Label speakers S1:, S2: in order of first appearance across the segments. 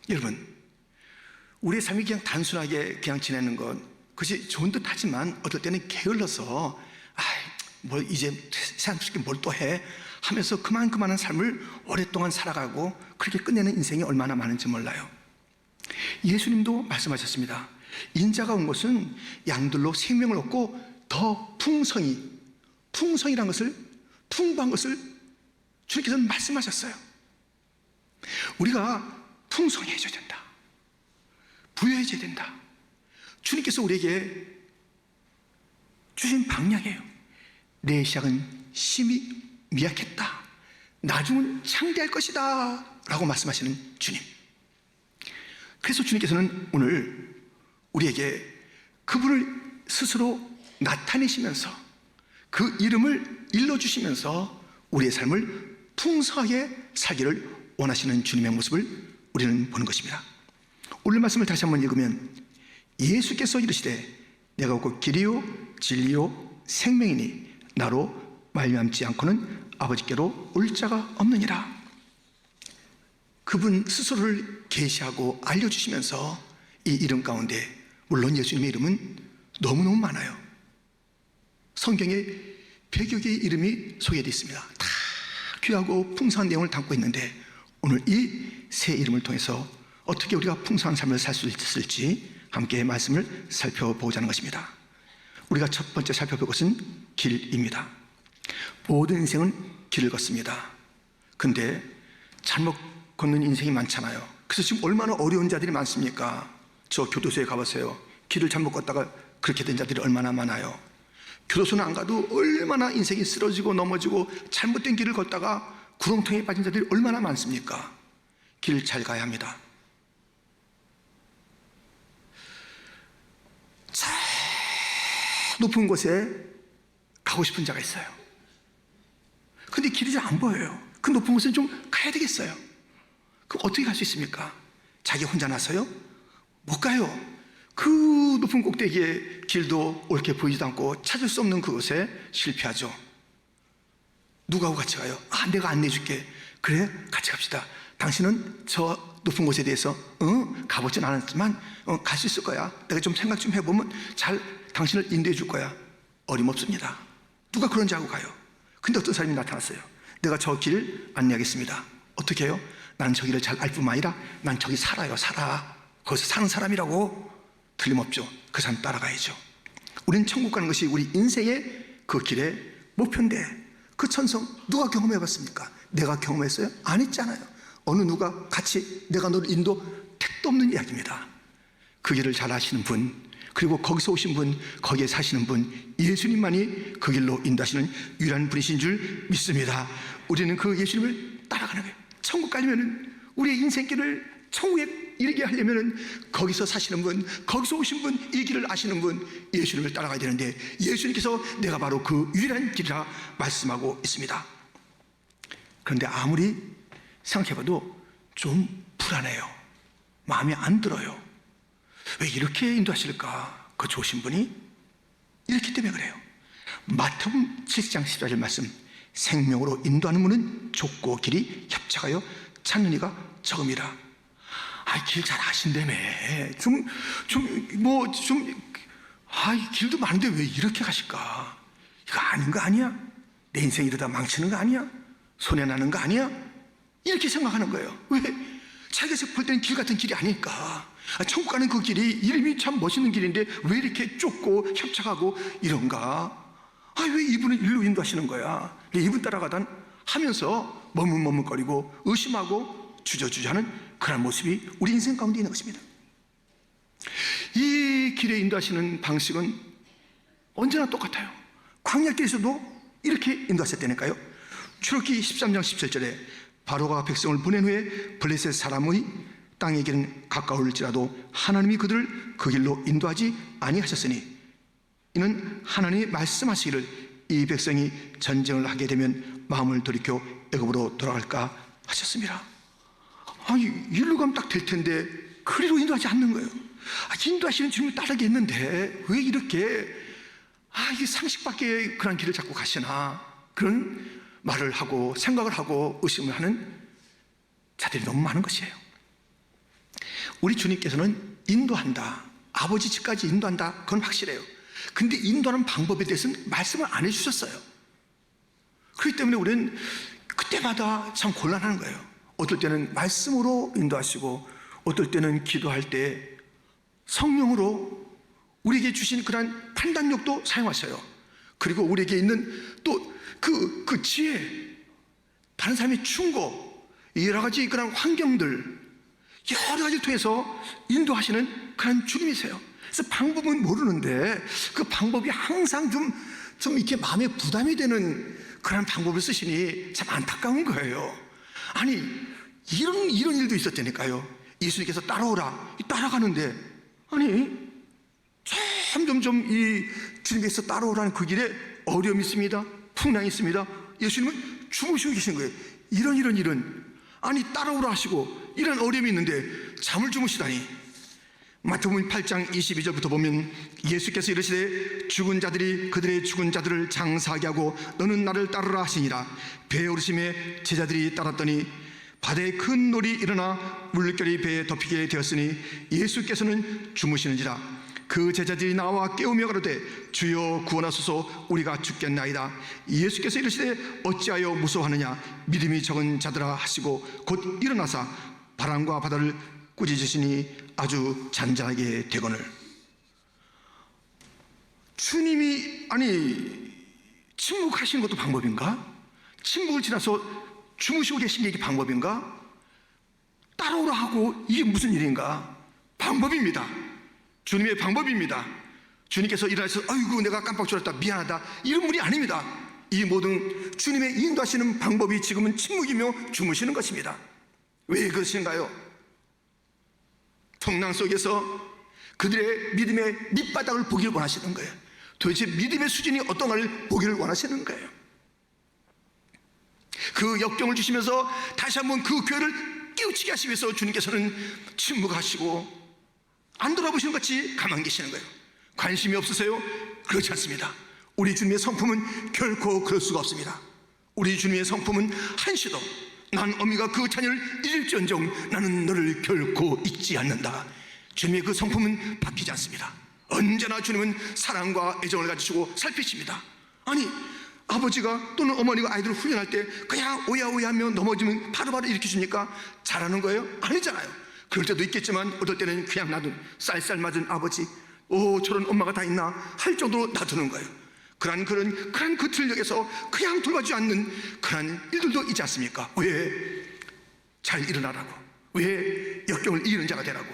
S1: 여러분, 우리의 삶이 그냥 단순하게 그냥 지내는 것, 그것이 좋은 듯 하지만 어떨 때는 게을러서 뭐 이제 세상스럽게 뭘 또 해 하면서 그만한 삶을 오랫동안 살아가고 그렇게 끝내는 인생이 얼마나 많은지 몰라요. 예수님도 말씀하셨습니다. 인자가 온 것은 양들로 생명을 얻고 더 풍성이란 것을, 풍부한 것을 주님께서는 말씀하셨어요. 우리가 풍성해져야 된다, 부유해져야 된다. 주님께서 우리에게 주신 방향이에요. 내 시작은 심히 미약했다, 나중은 창대할 것이다 라고 말씀하시는 주님. 그래서 주님께서는 오늘 우리에게 그분을 스스로 나타내시면서 그 이름을 일러주시면서 우리의 삶을 풍성하게 살기를 원하시는 주님의 모습을 우리는 보는 것입니다. 오늘 말씀을 다시 한번 읽으면 예수께서 이르시되 내가 곧 길이요 진리요 생명이니 나로 말미암지 않고는 아버지께로 올 자가 없느니라. 그분 스스로를 계시하고 알려주시면서 이 이름 가운데, 물론 예수님의 이름은 너무너무 많아요. 성경에 100여 개의 이름이 소개되어 있습니다. 다 귀하고 풍성한 내용을 담고 있는데 오늘 이 세 이름을 통해서 어떻게 우리가 풍성한 삶을 살 수 있을지 함께 말씀을 살펴보고자 하는 것입니다. 우리가 첫 번째 살펴볼 것은 길입니다. 모든 인생은 길을 걷습니다. 근데 잘못 걷는 인생이 많잖아요. 그래서 지금 얼마나 어려운 자들이 많습니까? 저 교도소에 가보세요. 길을 잘못 걷다가 그렇게 된 자들이 얼마나 많아요. 교도소는 안 가도 얼마나 인생이 쓰러지고 넘어지고 잘못된 길을 걷다가 구렁텅이에 빠진 자들이 얼마나 많습니까? 길 잘 가야 합니다. 저 높은 곳에 가고 싶은 자가 있어요. 근데 길이 잘 안 보여요. 그 높은 곳에 좀 가야 되겠어요. 그럼 어떻게 갈 수 있습니까? 자기 혼자 나서요? 못 가요. 그 높은 꼭대기에 길도 옳게 보이지도 않고 찾을 수 없는 그곳에 실패하죠. 누구하고 같이 가요? 내가 안내해줄게. 그래, 같이 갑시다. 당신은 저 높은 곳에 대해서 가보진 않았지만 갈 수 있을 거야. 내가 좀 생각 좀 해보면 잘 당신을 인도해 줄 거야. 어림없습니다. 누가 그런 자하고 가요? 근데 어떤 사람이 나타났어요. 내가 저 길을 안내하겠습니다. 어떻게 해요? 난 저 길을 잘 알 뿐만 아니라 난 저기 살아요. 거기서 사는 사람이라고. 틀림없죠. 그 사람 따라가야죠. 우리는 천국 가는 것이 우리 인생의 그 길의 목표인데 그 천성 누가 경험해봤습니까? 내가 경험했어요? 안 했잖아요. 어느 누가 같이 내가 너를 인도 택도 없는 이야기입니다. 그 길을 잘 아시는 분, 그리고 거기서 오신 분, 거기에 사시는 분, 예수님만이 그 길로 인도하시는 유일한 분이신 줄 믿습니다. 우리는 그 예수님을 따라가는 거예요. 천국 가려면 우리의 인생길을 천국에 이르게 하려면 거기서 사시는 분, 거기서 오신 분, 이 길을 아시는 분, 예수님을 따라가야 되는데 예수님께서 내가 바로 그 유일한 길이라 말씀하고 있습니다. 그런데 아무리 생각해봐도 좀 불안해요. 마음에 안 들어요. 왜 이렇게 인도하실까? 그 좋으신 분이 이렇기 때문에 그래요. 마태복음 7장 14절 말씀, 생명으로 인도하는 문은 좁고 길이 협착하여 찾는 이가 적음이라. 길 잘 아신다며. 길도 많은데 왜 이렇게 가실까? 이거 아닌 거 아니야? 내 인생 이러다 망치는 거 아니야? 손해나는 거 아니야? 이렇게 생각하는 거예요. 왜? 자기가 볼 때는 길 같은 길이 아닐까? 천국 가는 그 길이 이름이 참 멋있는 길인데 왜 이렇게 좁고 협착하고 이런가? 왜 이분을 일로 인도하시는 거야? 이분 따라가단 하면서 머뭇머뭇거리고 의심하고 주저주저하는 그런 모습이 우리 인생 가운데 있는 것입니다. 이 길에 인도하시는 방식은 언제나 똑같아요. 광야길에서도 이렇게 인도하셨다니까요. 출애굽기 13장 17절에 바로가 백성을 보낸 후에 블레셋 사람의 땅에게는 가까울지라도 하나님이 그들을 그 길로 인도하지 아니하셨으니 이는 하나님이 말씀하시기를 이 백성이 전쟁을 하게 되면 마음을 돌이켜 애굽으로 돌아갈까 하셨습니다. 일로 가면 딱 될 텐데 그리로 인도하지 않는 거예요. 인도하시는 주님을 따르겠는데 왜 이렇게 이게 상식 밖의 그런 길을 자꾸 가시나, 그런 말을 하고 생각을 하고 의심을 하는 자들이 너무 많은 것이에요. 우리 주님께서는 인도한다, 아버지 집까지 인도한다, 그건 확실해요. 근데 인도하는 방법에 대해서는 말씀을 안 해주셨어요. 그렇기 때문에 우리는 그때마다 참 곤란한 거예요. 어떨 때는 말씀으로 인도하시고, 어떨 때는 기도할 때 성령으로 우리에게 주신 그런 판단력도 사용하셔요. 그리고 우리에게 있는 또 그 지혜, 다른 사람의 충고, 여러 가지 그런 환경들, 여러 가지를 통해서 인도하시는 그런 주님이세요. 그래서 방법은 모르는데 그 방법이 항상 좀 이렇게 마음에 부담이 되는 그런 방법을 쓰시니 참 안타까운 거예요. 아니, 이런 일도 있었다니까요. 예수님께서 따라오라, 따라가는데, 아니, 점점 이 주님께서 따라오라는 그 길에 어려움이 있습니다. 풍랑이 있습니다. 예수님은 주무시고 계신 거예요. 이런. 아니, 따라오라 하시고 이런 어려움이 있는데 잠을 주무시다니. 마태복음 8장 22절부터 보면 예수께서 이르시되 죽은 자들이 그들의 죽은 자들을 장사하게 하고 너는 나를 따르라 하시니라. 배에 오르심에 제자들이 따랐더니 바다에 큰 놀이 일어나 물결이 배에 덮이게 되었으니 예수께서는 주무시는지라. 그 제자들이 나와 깨우며 가로되 주여 구원하소서, 우리가 죽겠나이다. 예수께서 이르시되 어찌하여 무서워하느냐, 믿음이 적은 자들아 하시고 곧 일어나사 바람과 바다를 꾸짖으시니 아주 잔잔하게 되거늘. 주님이 침묵하시는 것도 방법인가? 침묵을 지나서 주무시고 계신 게 이게 방법인가? 따라오라 하고 이게 무슨 일인가? 방법입니다. 주님의 방법입니다. 주님께서 일어나셔서 아이고 내가 깜빡 졸았다, 미안하다, 이런 분이 아닙니다. 이 모든 주님의 인도하시는 방법이 지금은 침묵이며 주무시는 것입니다. 왜 그러신가요? 풍랑 속에서 그들의 믿음의 밑바닥을 보기를 원하시는 거예요. 도대체 믿음의 수준이 어떤가를 보기를 원하시는 거예요. 그 역경을 주시면서 다시 한번 그 교회를 깨우치게 하시기 위해서 주님께서는 침묵하시고 안 돌아보시는 것 같이 가만히 계시는 거예요. 관심이 없으세요? 그렇지 않습니다. 우리 주님의 성품은 결코 그럴 수가 없습니다. 우리 주님의 성품은 한시도 난 어미가 그 자녀를 잊을지언정 나는 너를 결코 잊지 않는다. 주님의 그 성품은 바뀌지 않습니다. 언제나 주님은 사랑과 애정을 가지시고 살피십니다. 아니, 아버지가 또는 어머니가 아이들을 훈련할 때 그냥 오야오야하며 넘어지면 바로바로 일으키십니까? 잘하는 거예요? 아니잖아요. 그럴 때도 있겠지만 어떨 때는 그냥 놔둔, 쌀쌀 맞은 아버지, 저런 엄마가 다 있나 할 정도로 놔두는 거예요. 그런 그 틀력에서 그냥 돌봐주지 않는 그런 일들도 있지 않습니까? 왜? 잘 일어나라고, 왜 역경을 이기는 자가 되라고.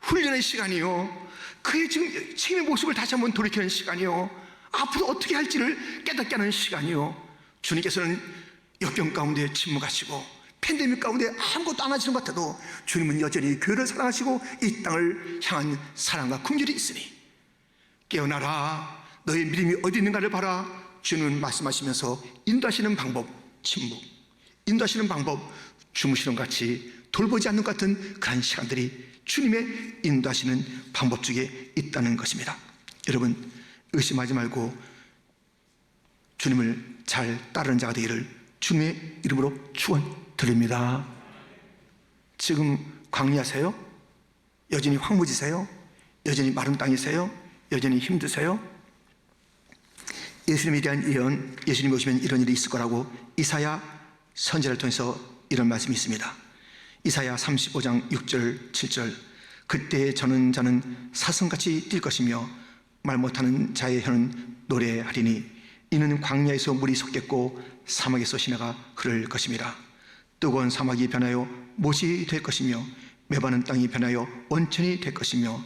S1: 훈련의 시간이요, 그의 지금 책임의 모습을 다시 한번 돌이키는 시간이요, 앞으로 어떻게 할지를 깨닫게 하는 시간이요. 주님께서는 역경 가운데 침묵하시고 팬데믹 가운데 아무것도 안 하시는 것 같아도 주님은 여전히 교회를 사랑하시고 이 땅을 향한 사랑과 긍휼이 있으니 깨어나라, 너의 믿음이 어디 있는가를 봐라. 주님은 말씀하시면서 인도하시는 방법 침묵, 인도하시는 방법 주무시는 것 같이 돌보지 않는 것 같은 그런 시간들이 주님의 인도하시는 방법 중에 있다는 것입니다. 여러분, 의심하지 말고 주님을 잘 따르는 자가 되기를 주님의 이름으로 축원드립니다. 지금 광야세요? 여전히 황무지세요? 여전히 마른 땅이세요? 여전히 힘드세요? 예수님에 대한 예언, 예수님이 오시면 이런 일이 있을 거라고 이사야 선지자를 통해서 이런 말씀이 있습니다. 이사야 35장 6절 7절 그때 저는 자는 사슴같이 뛸 것이며 말 못하는 자의 혀는 노래하리니 이는 광야에서 물이 솟겠고 사막에서 시내가 흐를 것임이라. 뜨거운 사막이 변하여 못이 될 것이며 메마른 땅이 변하여 원천이 될 것이며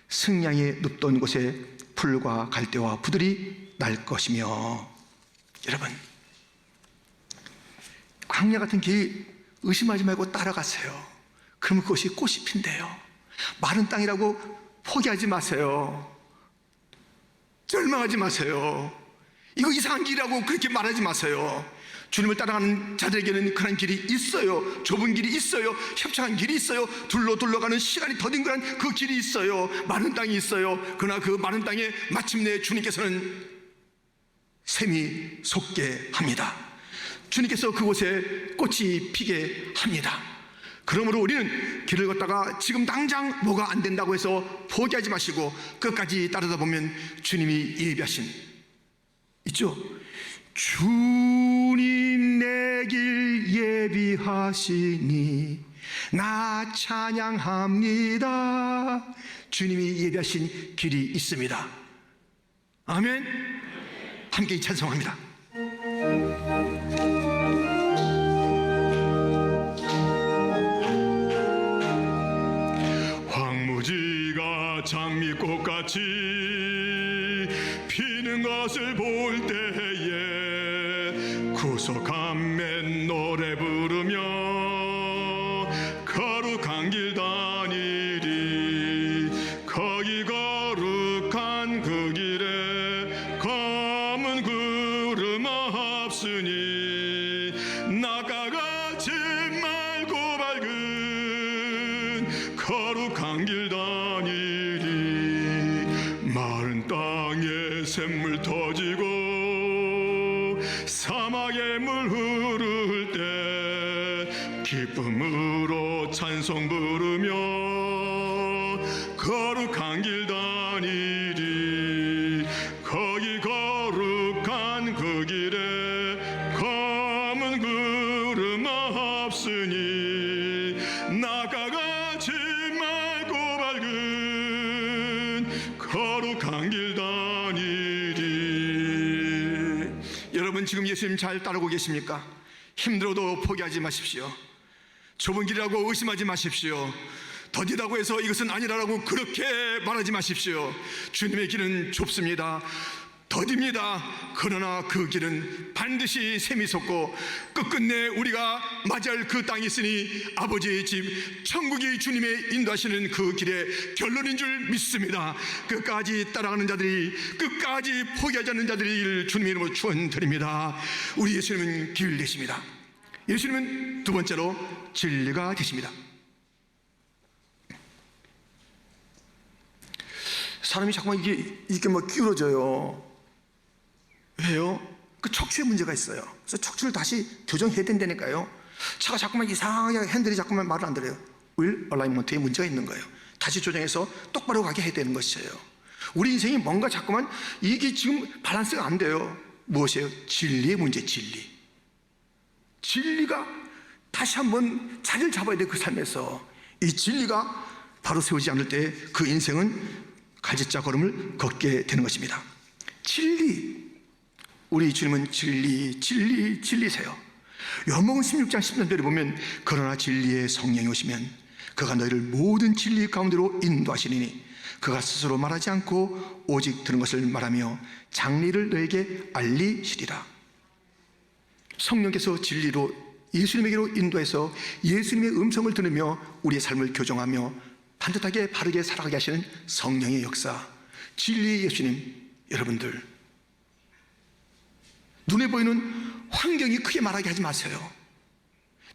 S1: 승량이 눕던 곳에 풀과 갈대와 부들이 날 것이며. 여러분, 광야 같은 길 의심하지 말고 따라가세요. 그러면 그것이 꽃이 핀대요. 마른 땅이라고 포기하지 마세요. 절망하지 마세요. 이거 이상한 길이라고 그렇게 말하지 마세요. 주님을 따라가는 자들에게는 그런 길이 있어요. 좁은 길이 있어요. 협착한 길이 있어요. 둘러가는 시간이 더딘 그 길이 있어요. 마른 땅이 있어요. 그러나 그 마른 땅에 마침내 주님께서는 샘이 솟게 합니다. 주님께서 그곳에 꽃이 피게 합니다. 그러므로 우리는 길을 걷다가 지금 당장 뭐가 안 된다고 해서 포기하지 마시고 끝까지 따르다 보면 주님이 예비하신 있죠? 주님 내 길 예비하시니 나 찬양합니다. 주님이 예비하신 길이 있습니다. 아멘. 함께 찬송합니다. 황무지가 장미꽃같이 피는 것을 볼 때에 구속함에 노래 부르며 거룩한 길 다니리. 거기 거룩한 그 길에 검은 구름 없으니 나가가지 말고 밝은 거룩한 길 다니리. 마른 땅에 샘물 터지고 사막에 물 흐를 때 기쁨으로 찬송 부르며 거룩한 길 다니리. 거기 거룩한 그 길에 검은 구름 없으니 나가가지 말고 밝은 거룩한 길 다니리. 여러분 지금 예수님 잘 따르고 계십니까? 힘들어도 포기하지 마십시오. 좁은 길이라고 의심하지 마십시오. 더디다고 해서 이것은 아니라고 그렇게 말하지 마십시오. 주님의 길은 좁습니다. 더딥니다. 그러나 그 길은 반드시 샘이 솟고 끝끝내 우리가 맞이할 그 땅이 있으니 아버지의 집 천국이 주님의 인도하시는 그 길의 결론인 줄 믿습니다. 끝까지 따라가는 자들이, 끝까지 포기하지 않는 자들이 주님의 이름으로 축원드립니다. 우리 예수님은 길 되십니다. 예수님은 두 번째로 진리가 되십니다. 사람이 자꾸만 이게 뭐 기울어져요. 왜요? 그 척추에 문제가 있어요. 그래서 척추를 다시 교정해야 된다니까요. 차가 자꾸만 이상하게 핸들이 자꾸만 말을 안 들어요. 윌 얼라이먼트에 문제가 있는 거예요. 다시 조정해서 똑바로 가게 해야 되는 것이에요. 우리 인생이 뭔가 자꾸만 이게 지금 밸런스가 안 돼요. 무엇이에요? 진리의 문제, 진리. 진리가 다시 한번 자리를 잡아야 돼. 그 삶에서 이 진리가 바로 세우지 않을 때 그 인생은 갈짓자 걸음을 걷게 되는 것입니다. 진리. 우리 주님은 진리세요. 요한복음 16장 10절에 보면 그러나 진리의 성령이 오시면 그가 너희를 모든 진리 가운데로 인도하시리니 그가 스스로 말하지 않고 오직 들은 것을 말하며 장리를 너에게 알리시리라. 성령께서 진리로 예수님에게로 인도해서 예수님의 음성을 들으며 우리의 삶을 교정하며 반듯하게 바르게 살아가게 하시는 성령의 역사, 진리의 예수님. 여러분들 눈에 보이는 환경이 크게 말하게 하지 마세요.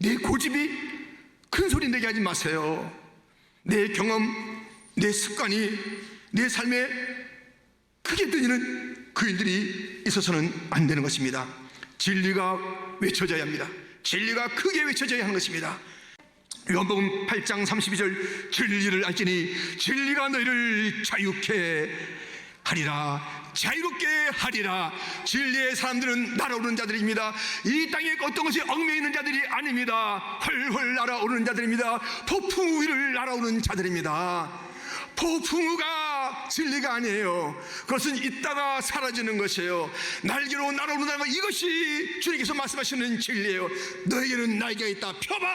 S1: 내 고집이 큰 소리 내게 하지 마세요. 내 경험, 내 습관이 내 삶에 크게 들리는 그인들이 있어서는 안 되는 것입니다. 진리가 외쳐져야 합니다. 진리가 크게 외쳐져야 하는 것입니다. 요한복음 8장 32절 진리를 알지니 진리가 너희를 자유케 하리라. 자유롭게 하리라. 진리의 사람들은 날아오르는 자들입니다. 이 땅에 어떤 것이 얽매여 있는 자들이 아닙니다. 헐헐 날아오르는 자들입니다. 폭풍 위를 날아오르는 자들입니다. 폭풍우가 진리가 아니에요. 그것은 있다가 사라지는 것이에요. 날개로 날아오른다는 것, 이것이 주님께서 말씀하시는 진리예요. 너에게는 날개가 있다, 펴봐.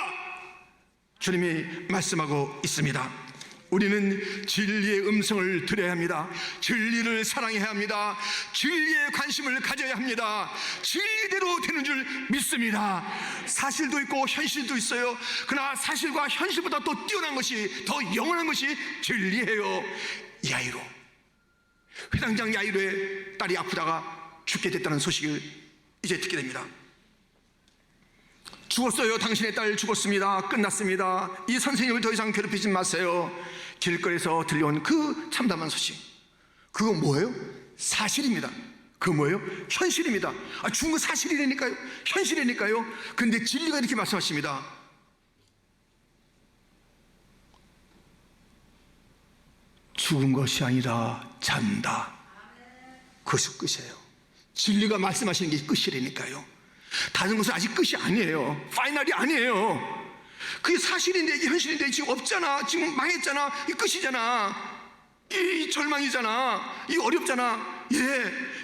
S1: 주님이 말씀하고 있습니다. 우리는 진리의 음성을 들어야 합니다. 진리를 사랑해야 합니다. 진리에 관심을 가져야 합니다. 진리대로 되는 줄 믿습니다. 사실도 있고 현실도 있어요. 그러나 사실과 현실보다 또 뛰어난 것이, 더 영원한 것이 진리예요. 야이로, 회당장 야이로의 딸이 아프다가 죽게 됐다는 소식을 이제 듣게 됩니다. 죽었어요. 당신의 딸 죽었습니다. 끝났습니다. 이 선생님을 더 이상 괴롭히지 마세요. 길거리에서 들려온 그 참담한 소식, 그거 뭐예요? 사실입니다. 그거 뭐예요? 현실입니다. 죽은 거 사실이라니까요. 현실이니까요. 근데 진리가 이렇게 말씀하십니다. 죽은 것이 아니라 잔다. 그것이 끝이에요. 진리가 말씀하시는 게 끝이라니까요. 다른 것은 아직 끝이 아니에요. 파이널이 아니에요. 그게 사실인데, 이게 현실인데 지금 없잖아. 지금 망했잖아. 이 끝이잖아. 이 절망이잖아. 이 어렵잖아.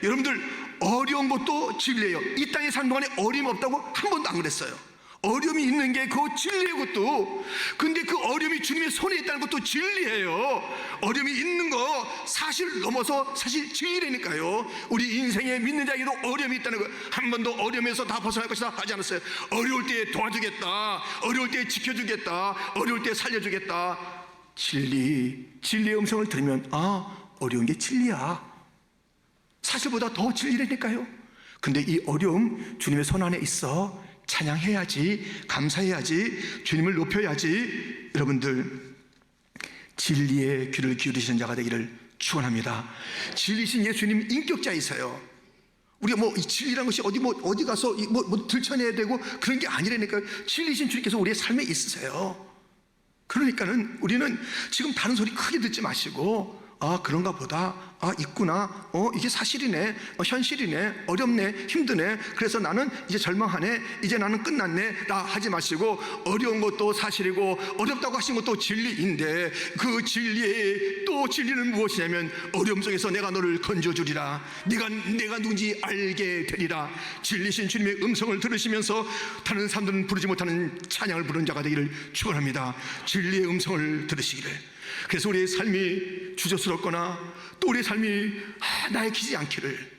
S1: 여러분들, 어려운 것도 진리예요. 이 땅에 사는 동안에 어려움이 없다고 한 번도 안 그랬어요. 어려움이 있는 게 그거 진리예요. 그것도. 근데 그 어려움이 주님의 손에 있다는 것도 진리예요. 어려움이 있는 거 사실 넘어서 사실 진리라니까요. 우리 인생에 믿는 자에게도 어려움이 있다는 거, 한 번도 어려움에서 다 벗어날 것이다 하지 않았어요. 어려울 때 도와주겠다, 어려울 때 지켜주겠다, 어려울 때 살려주겠다. 진리의 음성을 들으면 어려운 게 진리야. 사실보다 더 진리라니까요. 근데 이 어려움 주님의 손 안에 있어. 찬양해야지, 감사해야지, 주님을 높여야지. 여러분들, 진리의 귀를 기울이시는 자가 되기를 축원합니다. 진리신 예수님 인격자이세요. 우리가 뭐 이 진리라는 것이 어디 가서 뭐 들춰내야 되고 그런 게 아니라니까요. 진리신 주님께서 우리의 삶에 있으세요. 그러니까는 우리는 지금 다른 소리 크게 듣지 마시고, 그런가 보다, 있구나, 이게 사실이네, 현실이네, 어렵네, 힘드네, 그래서 나는 이제 절망하네, 이제 나는 끝났네, 나 하지 마시고, 어려운 것도 사실이고 어렵다고 하신 것도 진리인데, 그 진리의 또 진리는 무엇이냐면, 어려움 속에서 내가 너를 건져주리라, 내가 누군지 알게 되리라. 진리신 주님의 음성을 들으시면서 다른 사람들은 부르지 못하는 찬양을 부르는 자가 되기를 축원합니다. 진리의 음성을 들으시기를. 그래서 우리의 삶이 주저스럽거나 또 우리의 삶이 나에게지 않기를,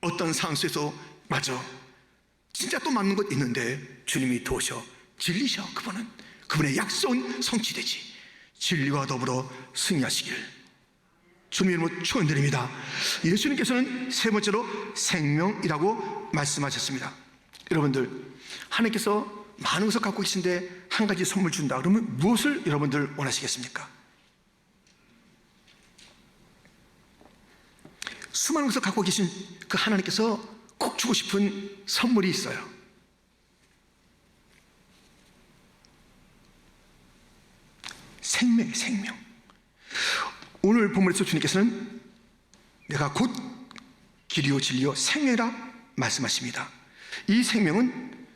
S1: 어떤 상황 속에서 맞아, 진짜 또 맞는 것 있는데 주님이 도우셔, 진리셔. 그분의 약속은 성취되지. 진리와 더불어 승리하시길 주님의 이름으로 축원드립니다. 예수님께서는 세 번째로 생명이라고 말씀하셨습니다. 여러분들, 하나님께서 많은 것을 갖고 계신데 한 가지 선물 준다 그러면 무엇을 여러분들 원하시겠습니까? 수많은 것을 갖고 계신 그 하나님께서 꼭 주고 싶은 선물이 있어요. 생명. 오늘 본문에서 주님께서는 내가 곧 길이요 진리요 생명이라 말씀하십니다. 이 생명은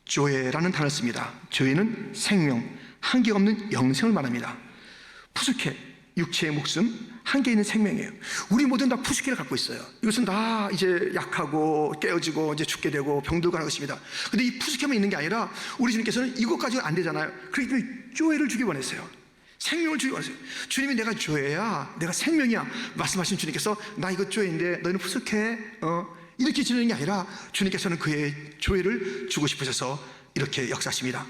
S1: 조에라는 단어를 씁니다. 조에는 생명, 한계가 없는 영생을 말합니다. 푸스케, 육체의 목숨, 한계 있는 생명이에요. 우리 모두는 다 푸스케를 갖고 있어요. 이것은 다 이제 약하고 깨어지고 이제 죽게 되고 병들고 하는 것입니다. 근데 이 푸스케만 있는 게 아니라 우리 주님께서는 이것 가지고 안 되잖아요. 그렇기 때문에 조에를 주기 원했어요. 생명을 주기 원했어요. 주님이 내가 조에야, 내가 생명이야 말씀하신 주님께서, 나 이거 조에인데 너희는 푸스케 이렇게 지내는 게 아니라 주님께서는 그의 조에를 주고 싶으셔서 이렇게 역사하십니다.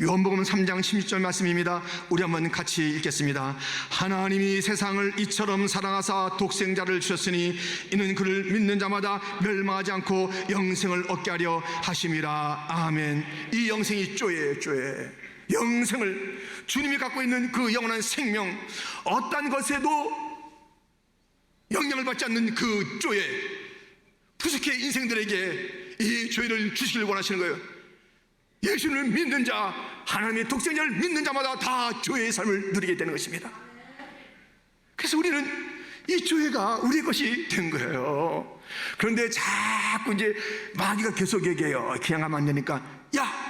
S1: 요한복음 3장 16절 말씀입니다. 우리 한번 같이 읽겠습니다. 하나님이 세상을 이처럼 사랑하사 독생자를 주셨으니 이는 그를 믿는 자마다 멸망하지 않고 영생을 얻게 하려 하심이라. 아멘. 이 영생이 조예요. 조예. 영생을, 주님이 갖고 있는 그 영원한 생명, 어떤 것에도 영향을 받지 않는 그 조예, 푸스케 인생들에게 이 조예를 주시길 원하시는 거예요. 예수를 믿는 자, 하나님의 독생자를 믿는 자마다 다 조예의 삶을 누리게 되는 것입니다. 그래서 우리는 이 조예가 우리의 것이 된 거예요. 그런데 자꾸 이제 마귀가 계속 얘기해요. 그냥 하면 안 되니까, 야,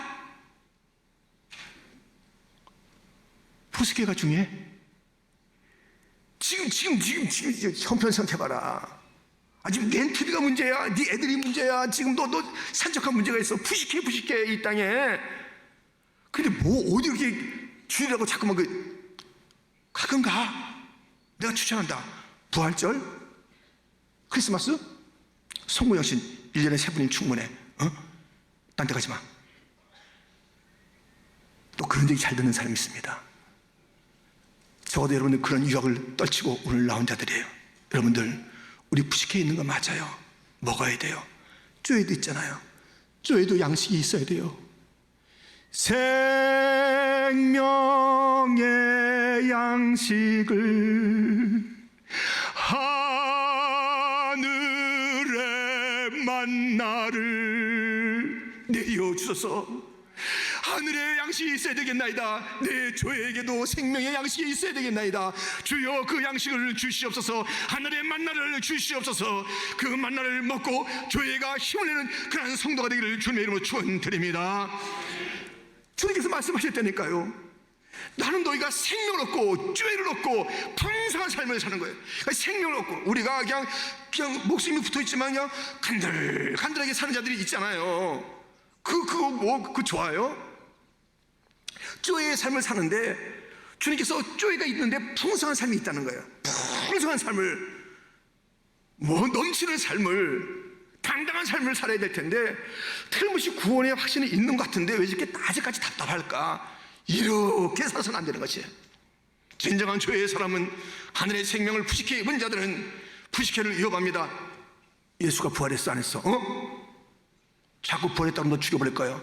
S1: 푸스케가 중요해? 지금 형편 생각해봐라. 지금 내 TV가 문제야, 네 애들이 문제야, 지금 너 산적한 문제가 있어. 푸시케 이 땅에. 근데 뭐 어디 이렇게 주일이라고 자꾸만 가끔 가. 내가 추천한다. 부활절, 크리스마스, 성모영신 1년에 3번이면 충분해. 딴 데 가지 마. 또 그런 얘기 잘 듣는 사람이 있습니다. 적어도 여러분들 그런 유혹을 떨치고 오늘 나온 자들이에요. 여러분들, 우리 푸시케에 있는 거 맞아요. 먹어야 돼요. 쪼에도 있잖아요. 쪼에도 양식이 있어야 돼요. 생명의 양식을 하늘의 만나를 내려 주소서. 하늘의 양식이 있어야 되겠나이다. 내 조에게도 생명의 양식이 있어야 되겠나이다. 주여 그 양식을 주시옵소서. 하늘의 만나를 주시옵소서. 그 만나를 먹고 조에가 힘을 내는 그런 성도가 되기를 주님의 이름으로 축원드립니다. 주님께서 말씀하셨다니까요. 나는 너희가 생명을 얻고 조회를 얻고 풍성한 삶을 사는 거예요. 그러니까 생명을 얻고, 우리가 그냥 목숨이 붙어있지만 그냥 간들간들하게 사는 자들이 있잖아요. 그거 좋아요? 조회의 삶을 사는데 주님께서 조회가 있는데 풍성한 삶이 있다는 거예요. 풍성한 삶을, 넘치는 삶을, 당당한 삶을 살아야 될 텐데 틀림없이 구원의 확신이 있는 것 같은데 왜 이렇게 아직까지 답답할까? 이렇게 살아서는 안 되는 것이에요. 진정한 조회의 사람은 하늘의 생명을 부식해 입은 자들은 부식회를 위협합니다. 예수가 부활했어 안 했어? 자꾸 부활했다고 너 죽여버릴 거야.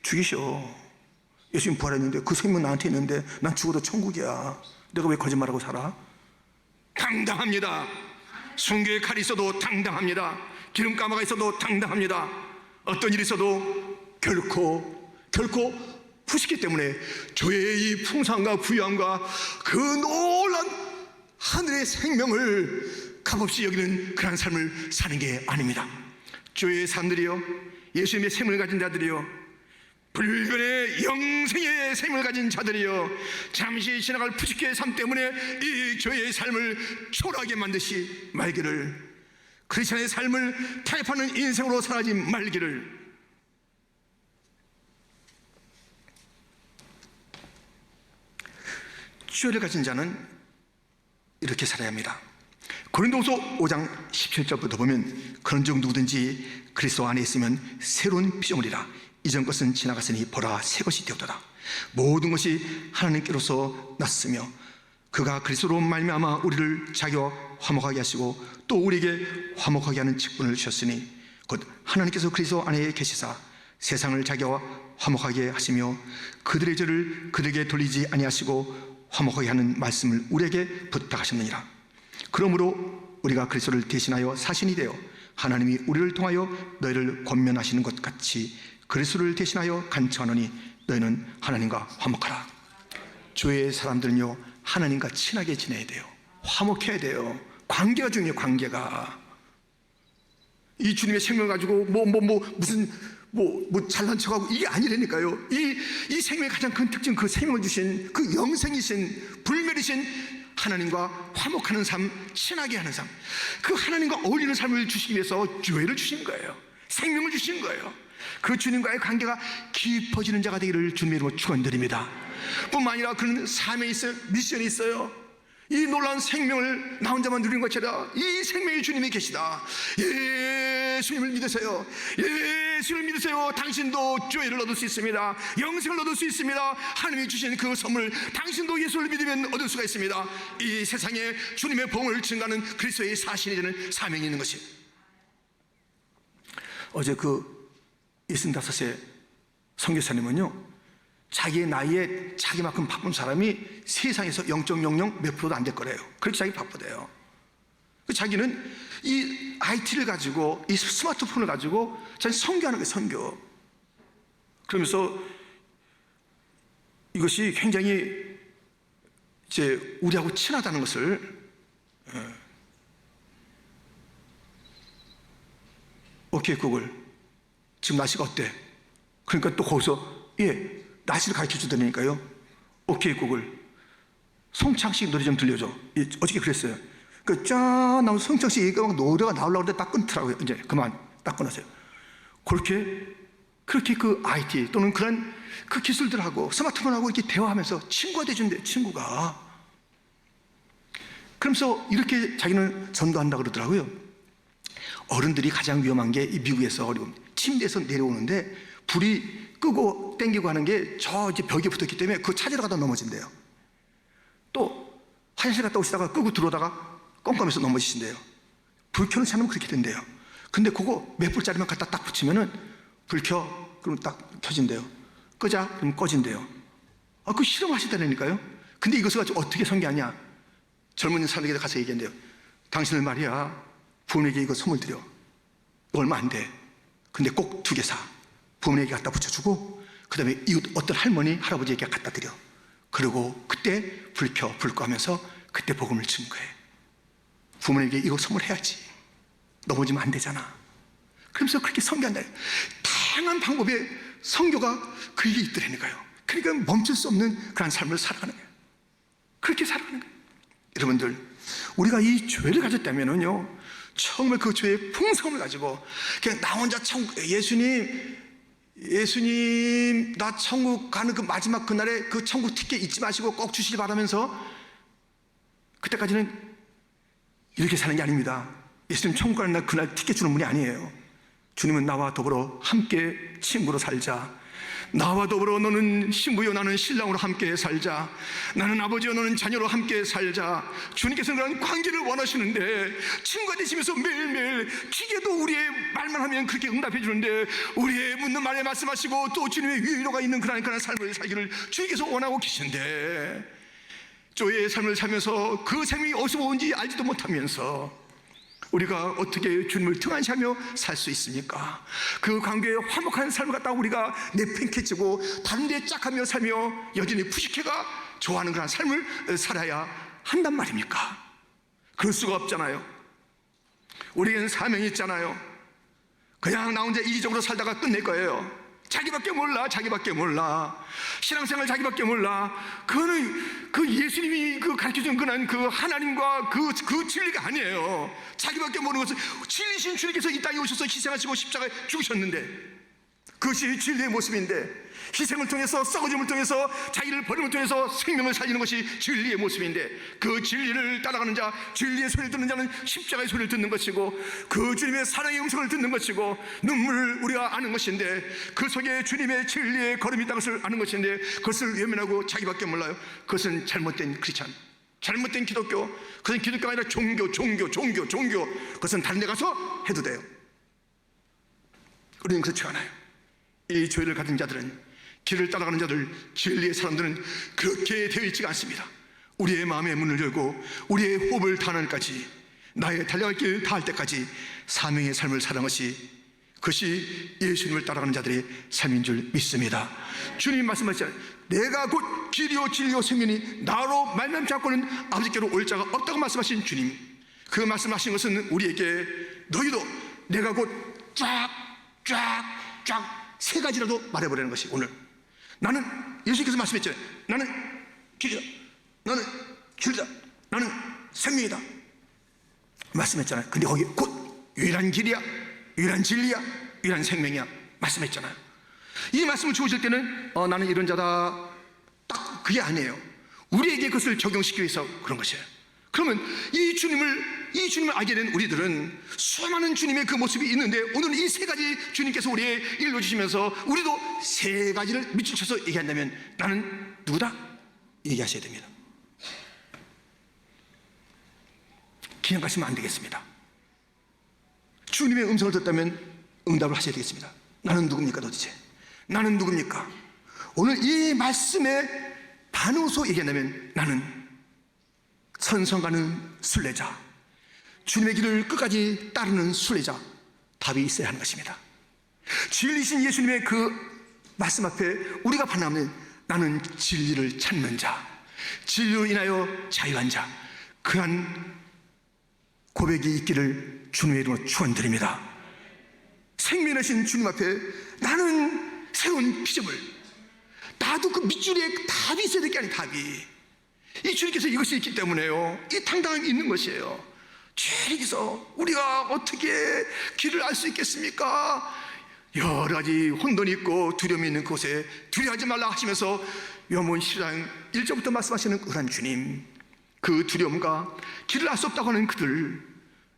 S1: 죽이셔. 예수님 부활했는데 그 생명 나한테 있는데 난 죽어도 천국이야. 내가 왜 거짓말하고 살아? 당당합니다. 순교의 칼이 있어도 당당합니다. 기름가마가 있어도 당당합니다. 어떤 일이 있어도 결코 부시기 때문에 조의 이 풍성함과 부유함과 그 놀란 하늘의 생명을 값없이 여기는 그런 삶을 사는 게 아닙니다. 조의 사람들이요, 예수님의 생명을 가진 자들이요, 불변의 영생의 생명을 가진 자들이요, 잠시 지나갈 부식의 삶 때문에 이 조의 삶을 초라하게 만드시 말기를, 크리스천의 삶을 타협하는 인생으로 살아지 말기를. 조회를 가진 자는 이렇게 살아야 합니다. 고린도후서 5장 17절부터 보면 그런즉 누구든지 그리스도 안에 있으면 새로운 피조물이라. 이전 것은 지나갔으니 보라 새 것이 되었도다. 모든 것이 하나님께로서 났으며 그가 그리스도로 말미암아 우리를 자기와 화목하게 하시고 또 우리에게 화목하게 하는 직분을 주셨으니 곧 하나님께서 그리스도 안에 계시사 세상을 자기와 화목하게 하시며 그들의 죄를 그들에게 돌리지 아니하시고 화목하게 하는 말씀을 우리에게 부탁하셨느니라. 그러므로 우리가 그리스도를 대신하여 사신이 되어 하나님이 우리를 통하여 너희를 권면하시는 것 같이 그리스도를 대신하여 간청하노니 너희는 하나님과 화목하라. 주의 사람들은요, 하나님과 친하게 지내야 돼요. 화목해야 돼요. 관계가 중요해요. 관계가. 이 주님의 생명을 가지고 무슨 잘난 척하고 이게 아니라니까요. 이 생명의 가장 큰 특징, 그 생명을 주신 그 영생이신 불멸이신 하나님과 화목하는 삶, 친하게 하는 삶, 그 하나님과 어울리는 삶을 주시기 위해서 교회를 주신 거예요. 생명을 주신 거예요. 그 주님과의 관계가 깊어지는 자가 되기를 주님의 이름으로 축원드립니다. 뿐만 아니라 그는 사명이 있어요. 미션이 있어요. 이 놀라운 생명을 나 혼자만 누리는 것처럼 이 생명의 주님이 계시다. 예수님을 믿으세요. 예수를 믿으세요. 당신도 조회를 얻을 수 있습니다. 영생을 얻을 수 있습니다. 하나님이 주신 그 선물, 당신도 예수를 믿으면 얻을 수가 있습니다. 이 세상에 주님의 복음을 증가하는 그리스도의 사신이 되는 사명이 있는 것이. 어제 그 65세 선교사님은요, 자기의 나이에 자기만큼 바쁜 사람이 세상에서 0.00 몇 프로도 안 될 거래요. 그렇게 자기 바쁘대요. 자기는 이 IT를 가지고, 이 스마트폰을 가지고 자기 선교하는 거예요. 선교. 그러면서 이것이 굉장히 이제 우리하고 친하다는 것을, 오케이 구글, 지금 날씨가 어때? 그러니까 또 거기서 날씨를 가르쳐 주더니까요. 오케이 구글, 송창식 노래 좀 들려줘. 어저께 그랬어요. 그 짠 나온 송창식 얘기가 막 노래가 나오려고 하는데 딱 끊더라고요. 이제 그만 딱 끊었어요. 그렇게 그 IT 또는 그런 그 기술들하고 스마트폰하고 이렇게 대화하면서 친구가 돼준대. 친구가. 그러면서 이렇게 자기는 전도한다 그러더라고요. 어른들이 가장 위험한 게 이 미국에서 침대에서 내려오는데 불이 끄고 땡기고 하는 게 저 이제 벽에 붙었기 때문에 그거 찾으러 가다 넘어진대요. 또 화장실 갔다 오시다가 끄고 들어오다가 껌껌해서 넘어지신대요. 불 켜는 차는 그렇게 된대요. 근데 그거 몇 불짜리만 갖다 딱 붙이면은 불 켜, 그럼 딱 켜진대요. 끄자, 그럼 꺼진대요. 그거 실험하시다니까요. 근데 이것을 가지고 어떻게 설계하냐? 젊은 사람에게 가서 얘기한대요. 당신을 말이야, 부모님에게 이거 선물 드려. 얼마 안 돼. 근데 꼭 2개 사. 부모님에게 갖다 붙여주고 그 다음에 이웃 어떤 할머니, 할아버지에게 갖다 드려. 그리고 그때 불 꺼하면서 그때 복음을 증거해. 부모님에게 이거 선물해야지. 넘어지면 안 되잖아. 그러면서 그렇게 선교한다. 다양한 방법의 선교가 그에게 있더라니까요. 그러니까 멈출 수 없는 그런 삶을 살아가는 거예요. 그렇게 살아가는 거예요. 여러분들, 우리가 이 교회를 가졌다면은요, 정말 그 교회의 풍성함을 가지고 그냥 나 혼자 예수님 나 천국 가는 그 마지막 그날에 그 천국 티켓 잊지 마시고 꼭 주시길 바라면서, 그때까지는 이렇게 사는 게 아닙니다. 예수님 천국 가는 날 그날 티켓 주는 분이 아니에요. 주님은 나와 더불어 함께 친구로 살자. 나와 더불어 너는 신부요 나는 신랑으로 함께 살자. 나는 아버지요 너는 자녀로 함께 살자. 주님께서는 그런 관계를 원하시는데, 친구가 되시면서 매일매일 기계도 우리의 말만 하면 그렇게 응답해 주는데, 우리의 묻는 말에 말씀하시고 또 주님의 위로가 있는 그런 삶을 살기를 주님께서 원하고 계신데, 조의 삶을 살면서 그 삶이 어디서 온지 알지도 못하면서 우리가 어떻게 주님을 등한시하며 살 수 있습니까? 그 관계에 화목한 삶을 갖다가 우리가 내팽개치고 다른 데 짝하며 살며 여전히 푸시케가 좋아하는 그런 삶을 살아야 한단 말입니까? 그럴 수가 없잖아요. 우리에게는 사명이 있잖아요. 그냥 나 혼자 이기적으로 살다가 끝낼 거예요. 자기밖에 몰라. 신앙생활 자기밖에 몰라. 그거는 그 예수님이 그 가르쳐준 그 하나님과 그 진리가 아니에요. 자기밖에 모르는 것은 진리신 주님께서 이 땅에 오셔서 희생하시고 십자가에 죽으셨는데, 그것이 진리의 모습인데, 희생을 통해서, 썩어짐을 통해서, 자기를 버림을 통해서 생명을 살리는 것이 진리의 모습인데, 그 진리를 따라가는 자, 진리의 소리를 듣는 자는 십자가의 소리를 듣는 것이고, 그 주님의 사랑의 음성을 듣는 것이고, 눈물을 우리가 아는 것인데, 그 속에 주님의 진리의 걸음이 있다는 것을 아는 것인데, 그것을 외면하고 자기밖에 몰라요. 그것은 잘못된 크리스찬, 잘못된 기독교. 그것은 기독교가 아니라 종교. 그것은 다른 데 가서 해도 돼요. 우리는 그렇지 않아요. 이 교회를 가진 자들은, 길을 따라가는 자들, 진리의 사람들은 그렇게 되어 있지가 않습니다. 우리의 마음의 문을 열고 우리의 호흡을 다하는 까지, 나의 달려갈 길 다할 때까지 사명의 삶을 사는 것이, 그것이 예수님을 따라가는 자들의 삶인 줄 믿습니다. 주님 말씀하시잖아요. 내가 곧 길이요 진리요 생명이니 나로 말미암지 않고는 아버지께로 올 자가 없다고 말씀하신 주님, 그 말씀하신 것은 우리에게 너희도 내가 곧 쫙 세 가지라도 말해보라는 것이, 오늘 나는, 예수님께서 말씀했잖아요. 나는 길이다, 나는 길이다, 나는 생명이다 말씀했잖아요. 근데 거기 곧 유일한 길이야, 유일한 진리야, 유일한 생명이야 말씀했잖아요. 이 말씀을 주실 때는 나는 이런 자다, 딱 그게 아니에요. 우리에게 그것을 적용시키기 위해서 그런 것이에요. 그러면 이 주님을 알게 된 우리들은 수많은 주님의 그 모습이 있는데, 오늘 이 세 가지 주님께서 우리의 일러주시면서 우리도 세 가지를 밑줄쳐서 얘기한다면 나는 누구다? 얘기하셔야 됩니다. 그냥 가시면 안 되겠습니다. 주님의 음성을 듣다면 응답을 하셔야 되겠습니다. 나는 누굽니까 도대체? 나는 누굽니까? 오늘 이 말씀에 반응서 얘기한다면 나는 선성가는 순례자, 주님의 길을 끝까지 따르는 순례자, 답이 있어야 하는 것입니다. 진리신 예수님의 그 말씀 앞에 우리가 반응하면 나는 진리를 찾는 자, 진리로 인하여 자유한 자, 그러한 고백이 있기를 주님의 이름으로 축원드립니다. 생명하신 주님 앞에 나는 새로운 피조물, 나도 그 밑줄에 답이 있어야 될 게 아니에요. 답이, 이 주님께서 이것이 있기 때문에요, 이 당당함이 있는 것이에요. 주님께서 우리가 어떻게 길을 알 수 있겠습니까? 여러 가지 혼돈이 있고 두려움이 있는 곳에 두려워하지 말라 하시면서 요한복음 10장 1절부터 말씀하시는 그런 주님, 그 두려움과 길을 알 수 없다고 하는 그들,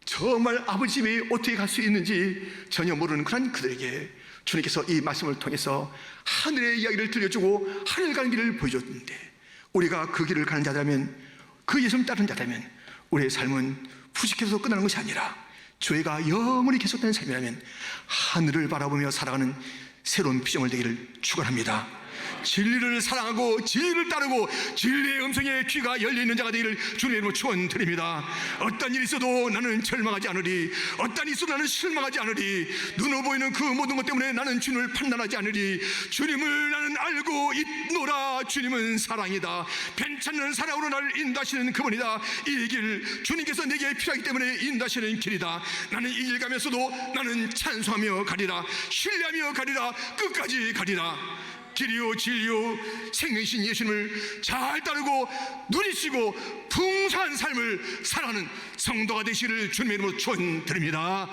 S1: 정말 아버지 집에 어떻게 갈 수 있는지 전혀 모르는 그런 그들에게 주님께서 이 말씀을 통해서 하늘의 이야기를 들려주고 하늘 가는 길을 보여줬는데, 우리가 그 길을 가는 자라면, 그 예수님 따르는 자라면 우리의 삶은 푸식해서 끝나는 것이 아니라 죄가 영원히 계속되는 삶이라면 하늘을 바라보며 살아가는 새로운 피조물 되기를 축원합니다. 진리를 사랑하고 진리를 따르고 진리의 음성에 귀가 열려있는 자가 되기를 주님의 이름으로 축원드립니다. 어떤 일이 있어도 나는 절망하지 않으리. 어떤 일이 있어도 나는 실망하지 않으리. 눈으로 보이는 그 모든 것 때문에 나는 주님을 판단하지 않으리. 주님을 나는 알고 있노라. 주님은 사랑이다. 괜찮은 사랑으로 나를 인도하시는 그분이다. 이 길 주님께서 내게 필요하기 때문에 인도하시는 길이다. 나는 이 길 가면서도 나는 찬송하며 가리라. 신뢰하며 가리라. 끝까지 가리라. 길이요 진리요 생명이신 예수님을 잘 따르고 누리시고 풍성한 삶을 살아가는 성도가 되시기를 주님의 이름으로 축원드립니다.